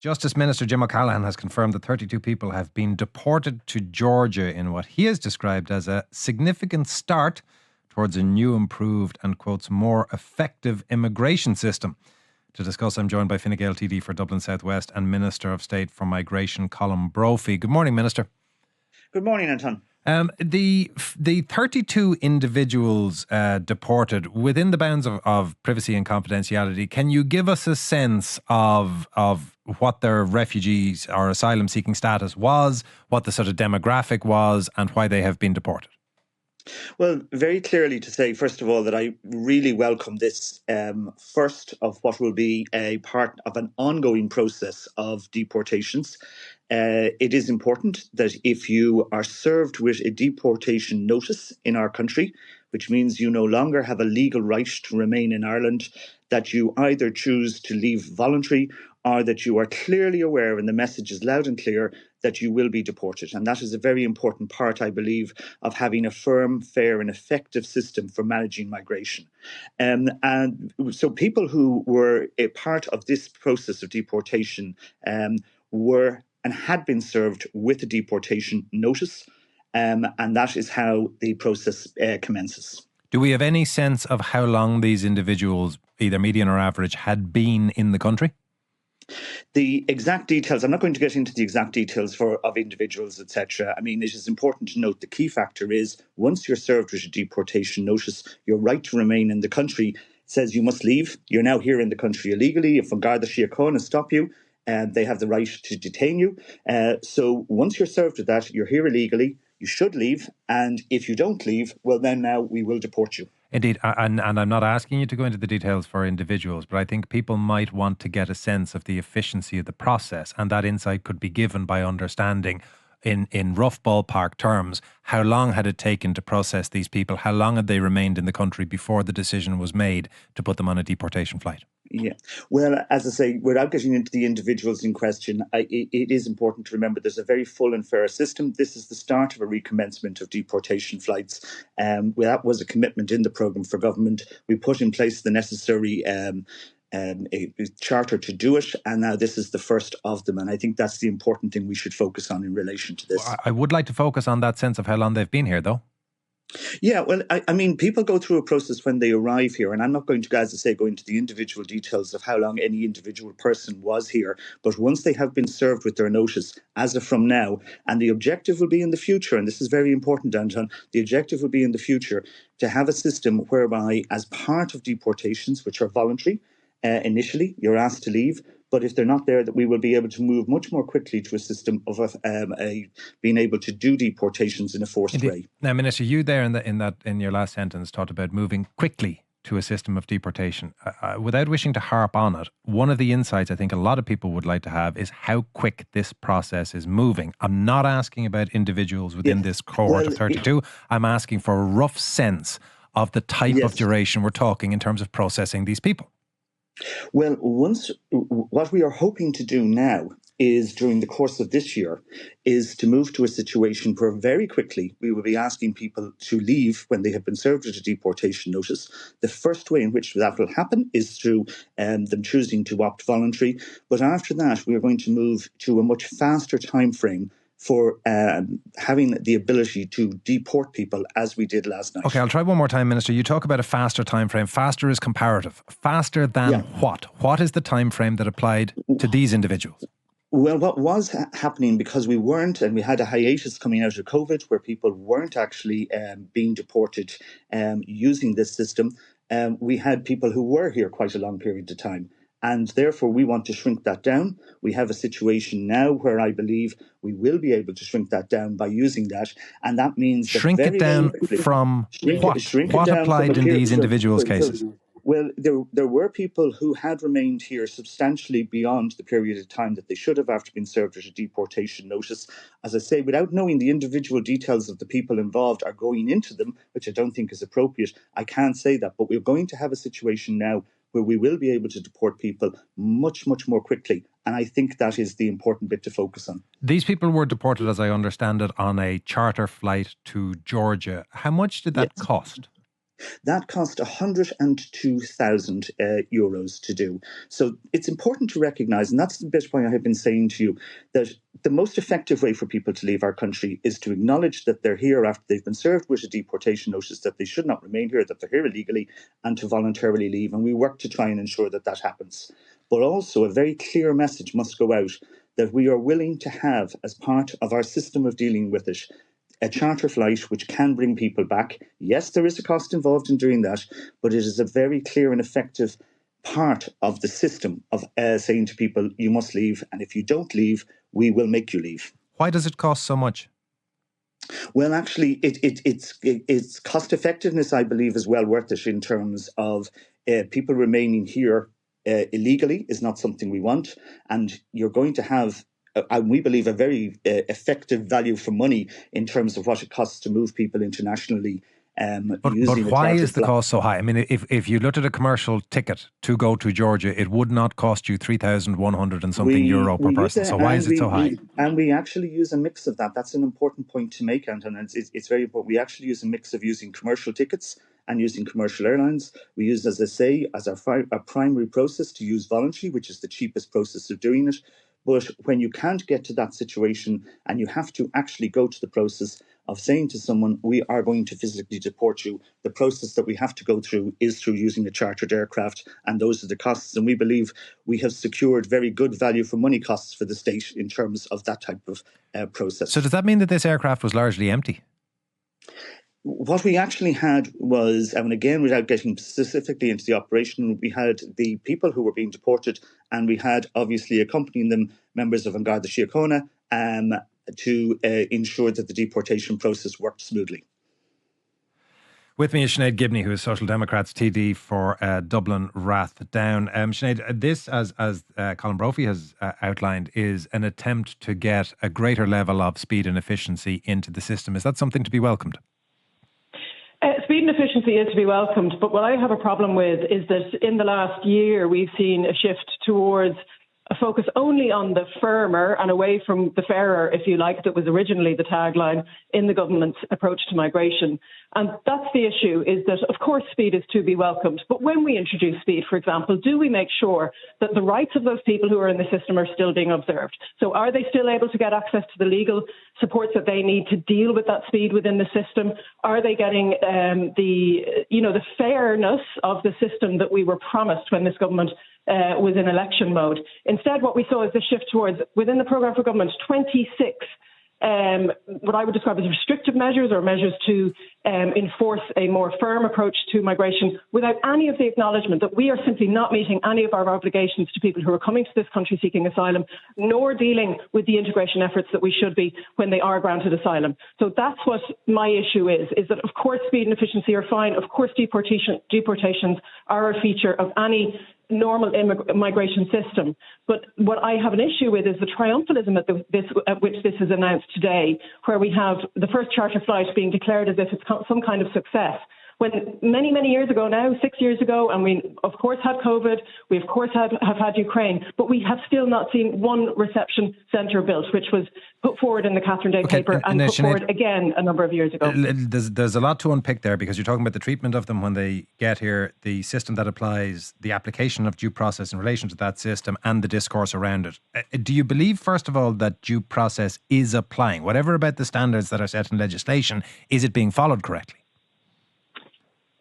Justice Minister Jim O'Callaghan has confirmed that 32 people have been deported to Georgia in what he has described as a significant start towards a new, improved and, quotes, more effective immigration system. To discuss, I'm joined by Fine Gael TD for Dublin South West and Minister of State for Migration, Colm Brophy. Good morning, Minister. Good morning, Anton. The 32 individuals deported within the bounds of privacy and confidentiality, can you give us a sense of what their refugees or asylum seeking status was, what the sort of demographic was, and why they have been deported? Well, very clearly to say, first of all, that I really welcome this first of what will be a part of an ongoing process of deportations. It is important that if you are served with a deportation notice in our country, which means you no longer have a legal right to remain in Ireland, that you either choose to leave voluntary or that you are clearly aware, and the message is loud and clear, that you will be deported. And that is a very important part, I believe, of having a firm, fair and effective system for managing migration. And so people who were a part of this process of deportation were and had been served with a deportation notice. And that is how the process commences. Do we have any sense of how long these individuals, either median or average, had been in the country? The exact details, I'm not going to get into the exact details of individuals, etc. I mean, it is important to note the key factor is once you're served with a deportation notice, your right to remain in the country says you must leave. You're now here in the country illegally. If an Garda Síochána stop you, they have the right to detain you. So once you're served with that, you're here illegally, you should leave. And if you don't leave, well, then now we will deport you. Indeed, and I'm not asking you to go into the details for individuals, but I think people might want to get a sense of the efficiency of the process, and that insight could be given by understanding in rough ballpark terms, how long had it taken to process these people? How long had they remained in the country before the decision was made to put them on a deportation flight? Yeah. Well, as I say, without getting into the individuals in question, it is important to remember there's a very full and fair system. This is the start of a recommencement of deportation flights. That was a commitment in the programme for government. We put in place the necessary a charter to do it, and now this is the first of them. And I think that's the important thing we should focus on in relation to this. I would like to focus on that sense of how long they've been here, though. Yeah, well, I mean, people go through a process when they arrive here, and I'm not going to, as I say, go into the individual details of how long any individual person was here. But once they have been served with their notice, as of from now, and the objective will be in the future, and this is very important, Anton, the objective will be in the future to have a system whereby, as part of deportations, which are voluntary, initially, you're asked to leave. But if they're not there, that we will be able to move much more quickly to a system of being able to do deportations in a forced way. Now, Minister, you there in your last sentence talked about moving quickly to a system of deportation. Without wishing to harp on it, one of the insights I think a lot of people would like to have is how quick this process is moving. I'm not asking about individuals within this cohort of 32. I'm asking for a rough sense of the type of duration we're talking in terms of processing these people. Well, what we are hoping to do now is during the course of this year is to move to a situation where very quickly we will be asking people to leave when they have been served with a deportation notice. The first way in which that will happen is through them choosing to opt voluntary. But after that, we are going to move to a much faster time frame for having the ability to deport people as we did last night. Okay, I'll try one more time, Minister. You talk about a faster time frame. Faster is comparative. Faster than what? What is the time frame that applied to these individuals? Well, what was happening, because we weren't, and we had a hiatus coming out of COVID where people weren't actually being deported using this system, we had people who were here quite a long period of time. And therefore, we want to shrink that down. We have a situation now where I believe we will be able to shrink that down by using that. And that means that shrink it down from what? What applied in these individuals' cases? Well, there were people who had remained here substantially beyond the period of time that they should have after being served with a deportation notice. As I say, without knowing the individual details of the people involved or going into them, which I don't think is appropriate, I can't say that. But we're going to have a situation now where we will be able to deport people much, much more quickly. And I think that is the important bit to focus on. These people were deported, as I understand it, on a charter flight to Georgia. How much did that cost? That cost 102,000 euros to do. So it's important to recognise, and that's the bit why I have been saying to you, that the most effective way for people to leave our country is to acknowledge that they're here after they've been served with a deportation notice, that they should not remain here, that they're here illegally, and to voluntarily leave. And we work to try and ensure that that happens. But also a very clear message must go out that we are willing to have, as part of our system of dealing with it, a charter flight which can bring people back. Yes, there is a cost involved in doing that, but it is a very clear and effective part of the system of saying to people, you must leave, and if you don't leave, we will make you leave. Why does it cost so much? Well, actually, its cost effectiveness, I believe, is well worth it in terms of people remaining here illegally is not something we want, and you're going to have and we believe a very effective value for money in terms of what it costs to move people internationally. But why is the cost so high? I mean, if you looked at a commercial ticket to go to Georgia, it would not cost you 3,100 and something euro per person. So why is it so high? And we actually use a mix of that. That's an important point to make, Anton. And it's very important. We actually use a mix of using commercial tickets and using commercial airlines. We use, as I say, as our primary process to use voluntary, which is the cheapest process of doing it. But when you can't get to that situation and you have to actually go to the process of saying to someone, we are going to physically deport you, the process that we have to go through is through using a chartered aircraft, and those are the costs. And we believe we have secured very good value for money costs for the state in terms of that type of process. So does that mean that this aircraft was largely empty? What we actually had was, and again, without getting specifically into the operation, we had the people who were being deported, and we had obviously accompanying them members of An Garda Síochána to ensure that the deportation process worked smoothly. With me is Sinéad Gibney, who is Social Democrats TD for Dublin Rathdown. Sinéad, this, as Colm Brophy has outlined, is an attempt to get a greater level of speed and efficiency into the system. Is that something to be welcomed? Speed and efficiency is to be welcomed, but what I have a problem with is that in the last year we've seen a shift towards a focus only on the firmer and away from the fairer, if you like, that was originally the tagline in the government's approach to migration. And that's the issue, is that, of course, speed is to be welcomed. But when we introduce speed, for example, do we make sure that the rights of those people who are in the system are still being observed? So are they still able to get access to the legal supports that they need to deal with that speed within the system? Are they getting the fairness of the system that we were promised when this government was in election mode? Instead, what we saw is the shift towards, within the programme for government, 26 what I would describe as restrictive measures, or measures to enforce a more firm approach to migration, without any of the acknowledgement that we are simply not meeting any of our obligations to people who are coming to this country seeking asylum, nor dealing with the integration efforts that we should be when they are granted asylum. So that's what my issue is that, of course, speed and efficiency are fine. Of course, deportations are a feature of any normal migration system. But what I have an issue with is the triumphalism at which this is announced today, where we have the first charter flight being declared as if it's some kind of success. When many, many years ago now, 6 years ago, and we of course had COVID, we of course have had Ukraine, but we have still not seen one reception centre built, which was put forward in the Catherine Day paper and put forward again a number of years ago. There's a lot to unpick there, because you're talking about the treatment of them when they get here, the system that applies, the application of due process in relation to that system, and the discourse around it. Do you believe, first of all, that due process is applying? Whatever about the standards that are set in legislation, is it being followed correctly?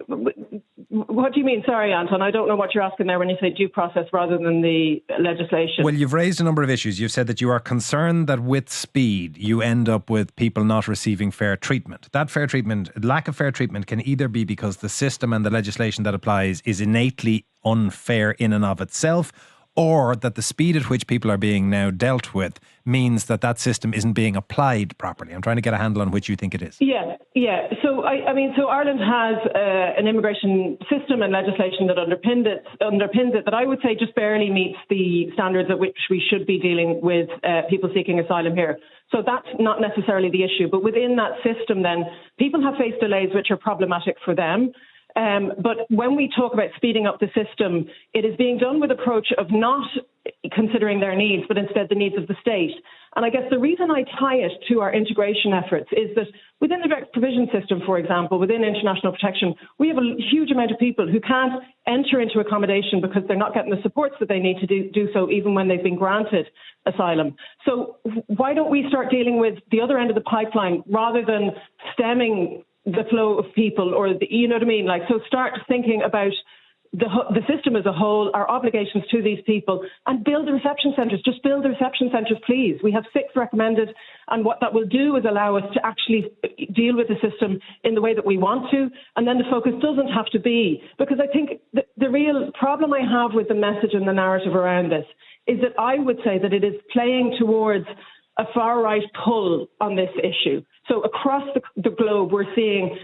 What do you mean? Sorry, Anton, I don't know what you're asking there when you say due process rather than the legislation. Well, you've raised a number of issues. You've said that you are concerned that with speed you end up with people not receiving fair treatment. That fair treatment, lack of fair treatment, can either be because the system and the legislation that applies is innately unfair in and of itself, or that the speed at which people are being now dealt with means that that system isn't being applied properly. I'm trying to get a handle on which you think it is. Yeah. So so Ireland has an immigration system and legislation that underpins it that I would say just barely meets the standards at which we should be dealing with people seeking asylum here. So that's not necessarily the issue. But within that system, then, people have faced delays which are problematic for them. But when we talk about speeding up the system, it is being done with approach of not considering their needs, but instead the needs of the state. And I guess the reason I tie it to our integration efforts is that within the direct provision system, for example, within international protection, we have a huge amount of people who can't enter into accommodation because they're not getting the supports that they need to do so even when they've been granted asylum. So why don't we start dealing with the other end of the pipeline rather than stemming the flow of people, or you know what I mean? Like, so start thinking about the system as a whole, our obligations to these people, and build the reception centres. Just build the reception centres, please. We have 6 recommended, and what that will do is allow us to actually deal with the system in the way that we want to, and then the focus doesn't have to be, because I think the real problem I have with the message and the narrative around this is that I would say that it is playing towards a far-right pull on this issue. So across the globe, we're seeing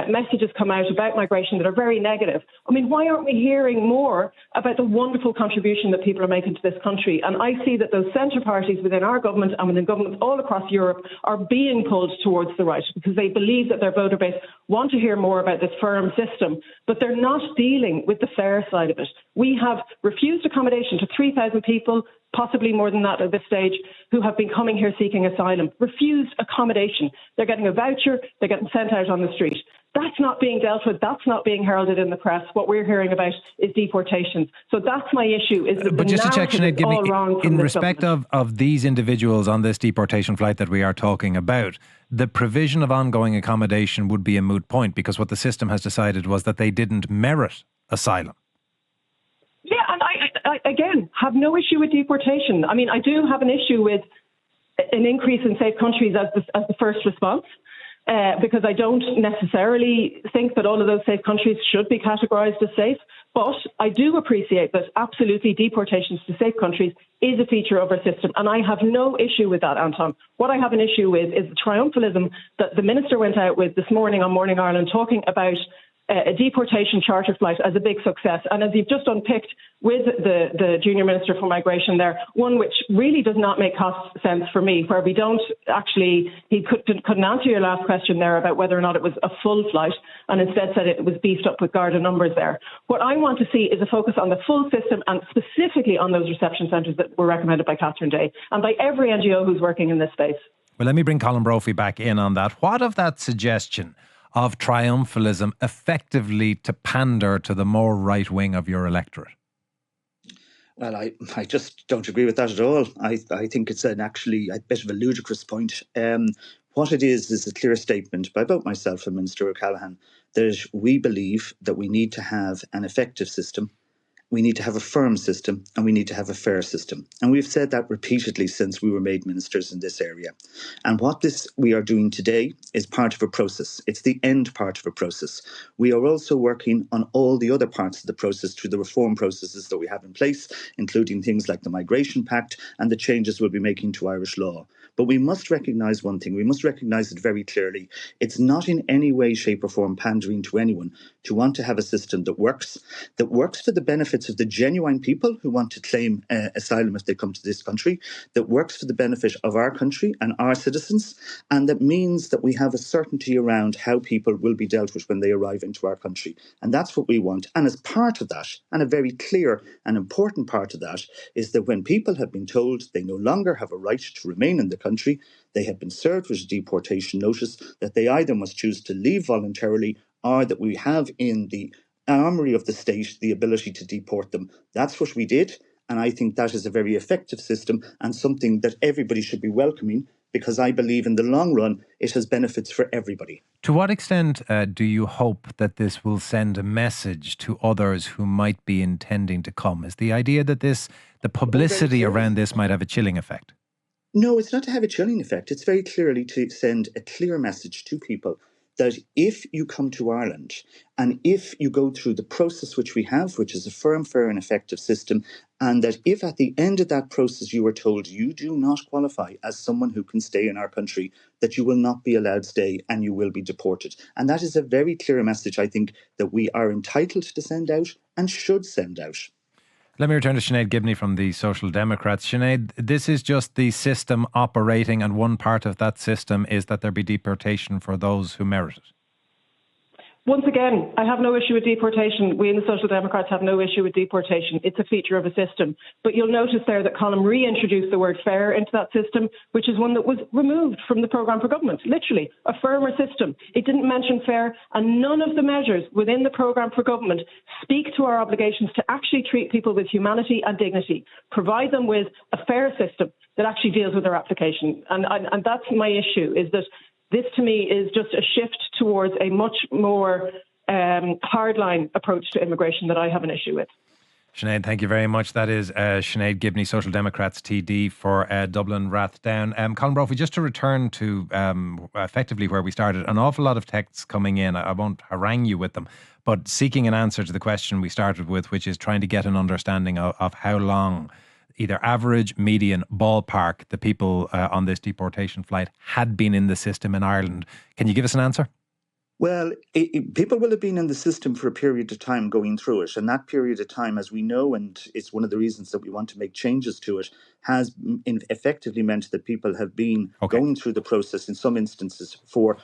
messages come out about migration that are very negative. I mean, why aren't we hearing more about the wonderful contribution that people are making to this country? And I see that those centre parties within our government and within governments all across Europe are being pulled towards the right because they believe that their voter base want to hear more about this firm system, but they're not dealing with the fair side of it. We have refused accommodation to 3,000 people, possibly more than that at this stage, who have been coming here seeking asylum, refused accommodation. They're getting a voucher, they're getting sent out on the street. That's not being dealt with. That's not being heralded in the press. What we're hearing about is deportations. So that's my issue. Is that but the just to check, narrative Sinead, is all wrong from in this respect government. of these individuals on this deportation flight that we are talking about, the provision of ongoing accommodation would be a moot point because what the system has decided was that they didn't merit asylum. Yeah, and I again have no issue with deportation. I mean, I do have an issue with an increase in safe countries as the first response. Because I don't necessarily think that all of those safe countries should be categorised as safe. But I do appreciate that absolutely deportations to safe countries is a feature of our system. And I have no issue with that, Anton. What I have an issue with is the triumphalism that the Minister went out with this morning on Morning Ireland, talking about a deportation charter flight as a big success. And as you've just unpicked with the Junior Minister for Migration there, one which really does not make cost sense for me, where we don't actually, he couldn't answer your last question there about whether or not it was a full flight, and instead said it was beefed up with Garda numbers there. What I want to see is a focus on the full system and specifically on those reception centres that were recommended by Catherine Day and by every NGO who's working in this space. Well, let me bring Colm Brophy back in on that. What of that suggestion of triumphalism effectively to pander to the more right wing of your electorate? Well, I just don't agree with that at all. I think it's actually a bit of a ludicrous point. What it is a clear statement by both myself and Minister O'Callaghan that we believe that we need to have an effective system, we need to have a firm system, and we need to have a fair system. And we've said that repeatedly since we were made ministers in this area. And what we are doing today is part of a process. It's the end part of a process. We are also working on all the other parts of the process through the reform processes that we have in place, including things like the Migration Pact and the changes we'll be making to Irish law. But we must recognise one thing. We must recognise it very clearly. It's not in any way, shape or form pandering to anyone to want to have a system that works for the benefits of the genuine people who want to claim asylum if they come to this country, that works for the benefit of our country and our citizens, and that means that we have a certainty around how people will be dealt with when they arrive into our country. And that's what we want. And as part of that, and a very clear and important part of that, is that when people have been told they no longer have a right to remain in the country, they have been served with a deportation notice, that they either must choose to leave voluntarily or that we have in the armoury of the state the ability to deport them. That's what we did, and I think that is a very effective system and something that everybody should be welcoming, because I believe in the long run it has benefits for everybody. To what extent do you hope that this will send a message to others who might be intending to come? Is the idea that the publicity around this might have a chilling effect? No, it's not to have a chilling effect. It's very clearly to send a clear message to people that if you come to Ireland and if you go through the process which we have, which is a firm, fair and effective system, and that if at the end of that process you are told you do not qualify as someone who can stay in our country, that you will not be allowed to stay and you will be deported. And that is a very clear message, I think, that we are entitled to send out and should send out. Let me return to Sinead Gibney from the Social Democrats. Sinead, this is just the system operating, and one part of that system is that there be deportation for those who merit it. Once again, I have no issue with deportation. We in the Social Democrats have no issue with deportation. It's a feature of a system. But you'll notice there that Colm reintroduced the word fair into that system, which is one that was removed from the programme for government. Literally, a firmer system. It didn't mention fair, and none of the measures within the programme for government speak to our obligations to actually treat people with humanity and dignity, provide them with a fair system that actually deals with their application. And that's my issue, is that this, to me, is just a shift towards a much more hardline approach to immigration that I have an issue with. Sinead, thank you very much. That is Sinead Gibney, Social Democrats TD for Dublin Rathdown. Colm Brophy, just to return to effectively where we started, an awful lot of texts coming in. I won't harangue you with them, but seeking an answer to the question we started with, which is trying to get an understanding of how long, either average, median, ballpark, the people on this deportation flight had been in the system in Ireland. Can you give us an answer? Well, people will have been in the system for a period of time going through it. And that period of time, as we know, and it's one of the reasons that we want to make changes to it, has effectively meant that people have been going through the process in some instances for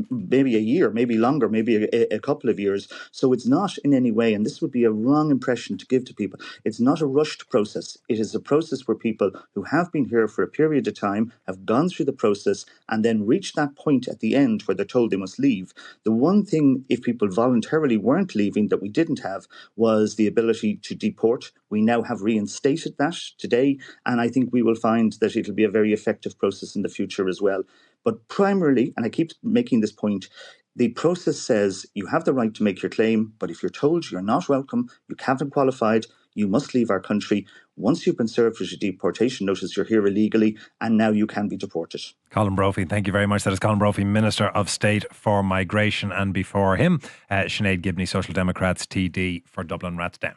maybe a year, maybe longer, maybe a couple of years. So it's not in any way, and this would be a wrong impression to give to people, it's not a rushed process. It is a process where people who have been here for a period of time have gone through the process and then reached that point at the end where they're told they must leave. The one thing, if people voluntarily weren't leaving, that we didn't have was the ability to deport. We now have reinstated that today, and I think we will find that it'll be a very effective process in the future as well. But primarily, and I keep making this point, the process says you have the right to make your claim, but if you're told you're not welcome, you haven't qualified, you must leave our country. Once you've been served with a deportation notice, you're here illegally, and now you can be deported. Colm Brophy, thank you very much. That is Colm Brophy, Minister of State for Migration, and before him, Sinead Gibney, Social Democrats TD for Dublin Rathdown.